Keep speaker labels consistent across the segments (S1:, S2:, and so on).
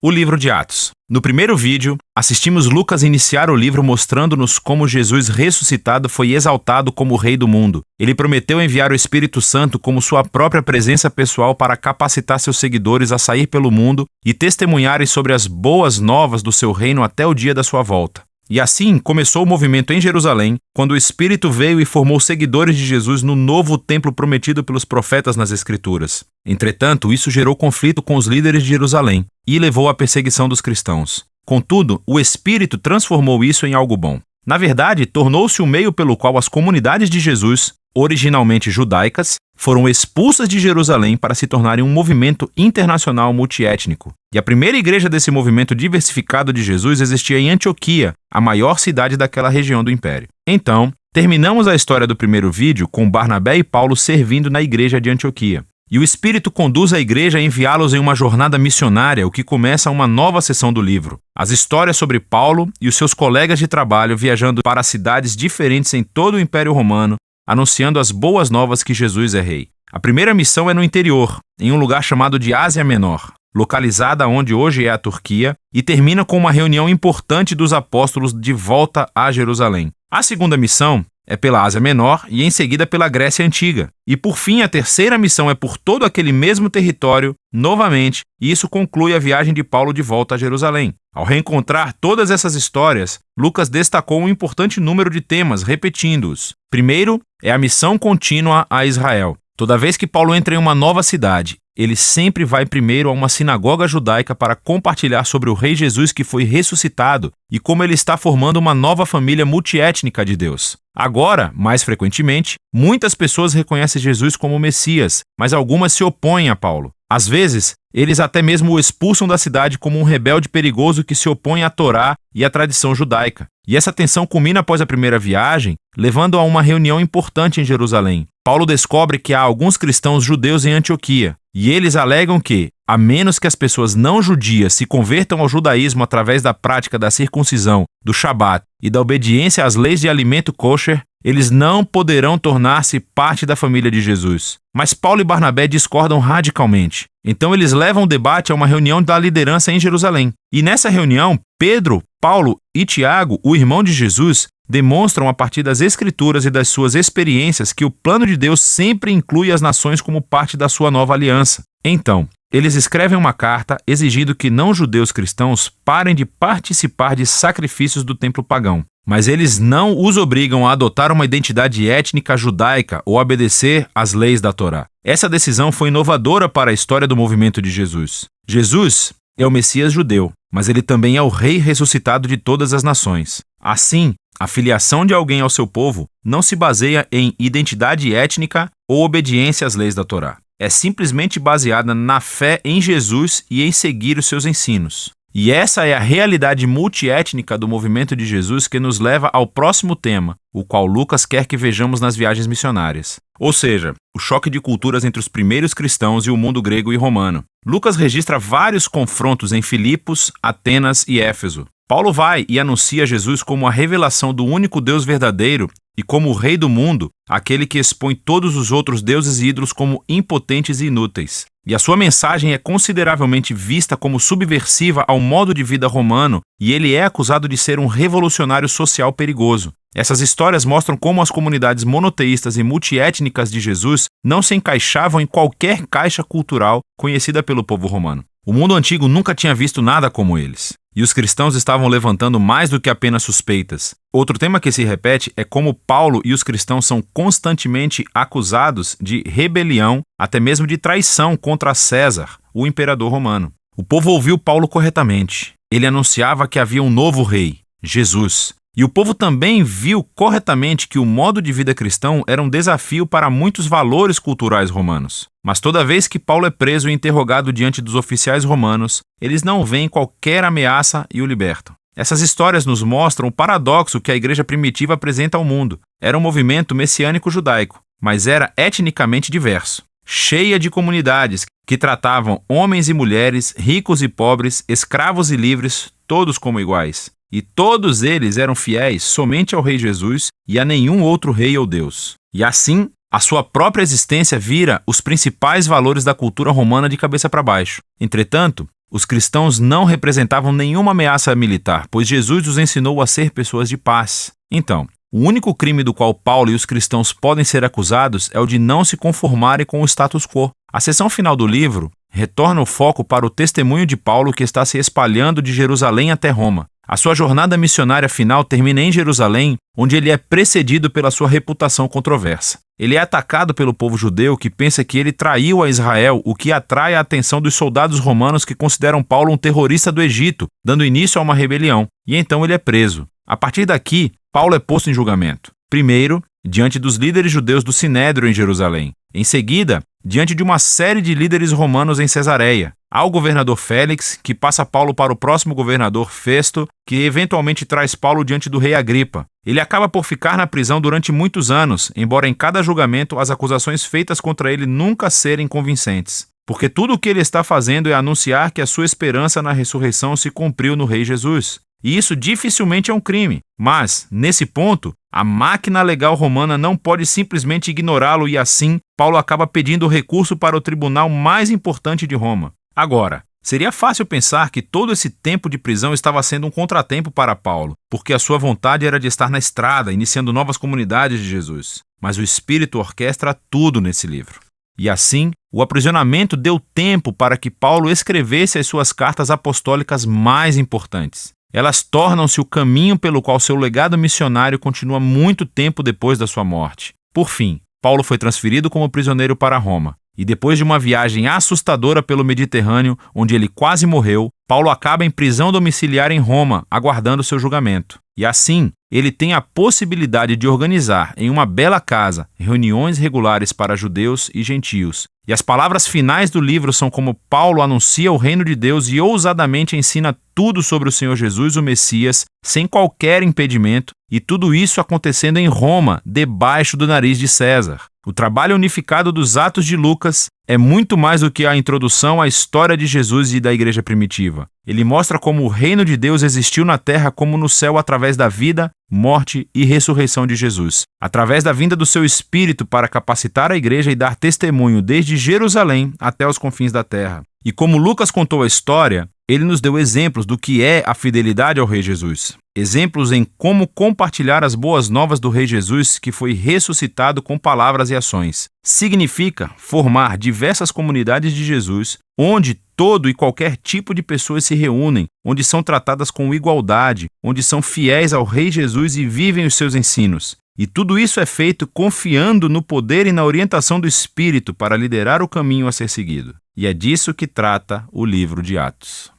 S1: O livro de Atos. No primeiro vídeo, assistimos Lucas iniciar o livro mostrando-nos como Jesus ressuscitado foi exaltado como Rei do mundo. Ele prometeu enviar o Espírito Santo como sua própria presença pessoal para capacitar seus seguidores a sair pelo mundo e testemunharem sobre as boas novas do seu reino até o dia da sua volta. E assim começou o movimento em Jerusalém, quando o Espírito veio e formou seguidores de Jesus no novo templo prometido pelos profetas nas Escrituras. Entretanto, isso gerou conflito com os líderes de Jerusalém e levou à perseguição dos cristãos. Contudo, o Espírito transformou isso em algo bom. Na verdade, tornou-se o meio pelo qual as comunidades de Jesus, originalmente judaicas, foram expulsas de Jerusalém para se tornarem um movimento internacional multiétnico. E a primeira igreja desse movimento diversificado de Jesus existia em Antioquia, a maior cidade daquela região do Império. Então, terminamos a história do primeiro vídeo com Barnabé e Paulo servindo na igreja de Antioquia. E o Espírito conduz a igreja a enviá-los em uma jornada missionária, o que começa uma nova seção do livro. As histórias sobre Paulo e os seus colegas de trabalho viajando para cidades diferentes em todo o Império Romano, anunciando as boas novas que Jesus é rei. A primeira missão é no interior, em um lugar chamado de Ásia Menor, localizada onde hoje é a Turquia, e termina com uma reunião importante dos apóstolos de volta a Jerusalém. A segunda missão é pela Ásia Menor e em seguida pela Grécia Antiga. E por fim, a terceira missão é por todo aquele mesmo território, novamente, e isso conclui a viagem de Paulo de volta a Jerusalém. Ao reencontrar todas essas histórias, Lucas destacou um importante número de temas, repetindo-os. Primeiro, é a missão contínua a Israel. Toda vez que Paulo entra em uma nova cidade, ele sempre vai primeiro a uma sinagoga judaica para compartilhar sobre o Rei Jesus que foi ressuscitado e como ele está formando uma nova família multiétnica de Deus. Agora, mais frequentemente, muitas pessoas reconhecem Jesus como o Messias, mas algumas se opõem a Paulo. Às vezes, eles até mesmo o expulsam da cidade como um rebelde perigoso que se opõe à Torá e à tradição judaica. E essa tensão culmina após a primeira viagem, levando a uma reunião importante em Jerusalém. Paulo descobre que há alguns cristãos judeus em Antioquia, e eles alegam que, a menos que as pessoas não judias se convertam ao judaísmo através da prática da circuncisão, do Shabat e da obediência às leis de alimento kosher, eles não poderão tornar-se parte da família de Jesus. Mas Paulo e Barnabé discordam radicalmente. Então eles levam o debate a uma reunião da liderança em Jerusalém. E nessa reunião, Pedro, Paulo e Tiago, o irmão de Jesus, demonstram a partir das Escrituras e das suas experiências que o plano de Deus sempre inclui as nações como parte da sua nova aliança. Então, eles escrevem uma carta exigindo que não-judeus cristãos parem de participar de sacrifícios do templo pagão. Mas eles não os obrigam a adotar uma identidade étnica judaica ou obedecer às leis da Torá. Essa decisão foi inovadora para a história do movimento de Jesus. Jesus é o Messias judeu, mas ele também é o Rei ressuscitado de todas as nações. Assim, a filiação de alguém ao seu povo não se baseia em identidade étnica ou obediência às leis da Torá. É simplesmente baseada na fé em Jesus e em seguir os seus ensinos. E essa é a realidade multiétnica do movimento de Jesus que nos leva ao próximo tema, o qual Lucas quer que vejamos nas viagens missionárias. Ou seja, o choque de culturas entre os primeiros cristãos e o mundo grego e romano. Lucas registra vários confrontos em Filipos, Atenas e Éfeso. Paulo vai e anuncia Jesus como a revelação do único Deus verdadeiro e como o Rei do mundo, aquele que expõe todos os outros deuses e ídolos como impotentes e inúteis. E a sua mensagem é consideravelmente vista como subversiva ao modo de vida romano e ele é acusado de ser um revolucionário social perigoso. Essas histórias mostram como as comunidades monoteístas e multiétnicas de Jesus não se encaixavam em qualquer caixa cultural conhecida pelo povo romano. O mundo antigo nunca tinha visto nada como eles. E os cristãos estavam levantando mais do que apenas suspeitas. Outro tema que se repete é como Paulo e os cristãos são constantemente acusados de rebelião, até mesmo de traição contra César, o imperador romano. O povo ouviu Paulo corretamente. Ele anunciava que havia um novo rei, Jesus. E o povo também viu corretamente que o modo de vida cristão era um desafio para muitos valores culturais romanos. Mas toda vez que Paulo é preso e interrogado diante dos oficiais romanos, eles não veem qualquer ameaça e o libertam. Essas histórias nos mostram o paradoxo que a igreja primitiva apresenta ao mundo. Era um movimento messiânico judaico, mas era etnicamente diverso, cheia de comunidades que tratavam homens e mulheres, ricos e pobres, escravos e livres, todos como iguais. E todos eles eram fiéis somente ao Rei Jesus e a nenhum outro rei ou Deus. E assim, a sua própria existência vira os principais valores da cultura romana de cabeça para baixo. Entretanto, Os cristãos não representavam nenhuma ameaça militar, pois Jesus os ensinou a ser pessoas de paz. Então, o único crime do qual Paulo e os cristãos podem ser acusados é o de não se conformarem com o status quo. A seção final do livro retorna o foco para o testemunho de Paulo que está se espalhando de Jerusalém até Roma. A sua jornada missionária final termina em Jerusalém, onde ele é precedido pela sua reputação controversa. Ele é atacado pelo povo judeu que pensa que ele traiu a Israel, o que atrai a atenção dos soldados romanos que consideram Paulo um terrorista do Egito, dando início a uma rebelião, e então ele é preso. A partir daqui, Paulo é posto em julgamento. Primeiro, diante dos líderes judeus do Sinédrio em Jerusalém. Em seguida, diante de uma série de líderes romanos em Cesareia. Há o governador Félix, que passa Paulo para o próximo governador Festo, que eventualmente traz Paulo diante do rei Agripa. Ele acaba por ficar na prisão durante muitos anos, embora em cada julgamento as acusações feitas contra ele nunca serem convincentes. Porque tudo o que ele está fazendo é anunciar que a sua esperança na ressurreição se cumpriu no rei Jesus. E isso dificilmente é um crime. Mas, nesse ponto, a máquina legal romana não pode simplesmente ignorá-lo e assim, Paulo acaba pedindo recurso para o tribunal mais importante de Roma. Agora, seria fácil pensar que todo esse tempo de prisão estava sendo um contratempo para Paulo, porque a sua vontade era de estar na estrada, iniciando novas comunidades de Jesus. Mas o Espírito orquestra tudo nesse livro. E assim, o aprisionamento deu tempo para que Paulo escrevesse as suas cartas apostólicas mais importantes. Elas tornam-se o caminho pelo qual seu legado missionário continua muito tempo depois da sua morte. Por fim, Paulo foi transferido como prisioneiro para Roma. E depois de uma viagem assustadora pelo Mediterrâneo, onde ele quase morreu, Paulo acaba em prisão domiciliar em Roma, aguardando seu julgamento. E assim, ele tem a possibilidade de organizar em uma bela casa reuniões regulares para judeus e gentios. E as palavras finais do livro são como Paulo anuncia o reino de Deus e ousadamente ensina tudo sobre o Senhor Jesus, o Messias, sem qualquer impedimento, e tudo isso acontecendo em Roma, debaixo do nariz de César. O trabalho unificado dos Atos de Lucas é muito mais do que a introdução à história de Jesus e da igreja primitiva. Ele mostra como o reino de Deus existiu na terra como no céu através da vida, morte e ressurreição de Jesus. Através da vinda do seu Espírito para capacitar a igreja e dar testemunho desde Jerusalém até os confins da terra. E como Lucas contou a história, ele nos deu exemplos do que é a fidelidade ao Rei Jesus. Exemplos em como compartilhar as boas novas do Rei Jesus que foi ressuscitado com palavras e ações. Significa formar diversas comunidades de Jesus, onde todo e qualquer tipo de pessoas se reúnem, onde são tratadas com igualdade, onde são fiéis ao Rei Jesus e vivem os seus ensinos. E tudo isso é feito confiando no poder e na orientação do Espírito para liderar o caminho a ser seguido. E é disso que trata o livro de Atos.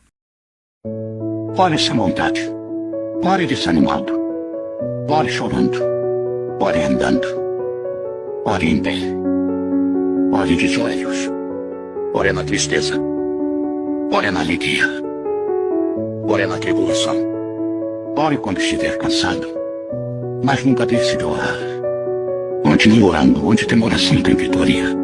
S2: Ore sem vontade, ore desanimado, ore chorando, ore andando, ore em pé, ore de joelhos, ore na tristeza, ore na alegria, ore na tribulação, ore quando estiver cansado, mas nunca deixe de orar. Continue orando, onde tem oração tem vitória.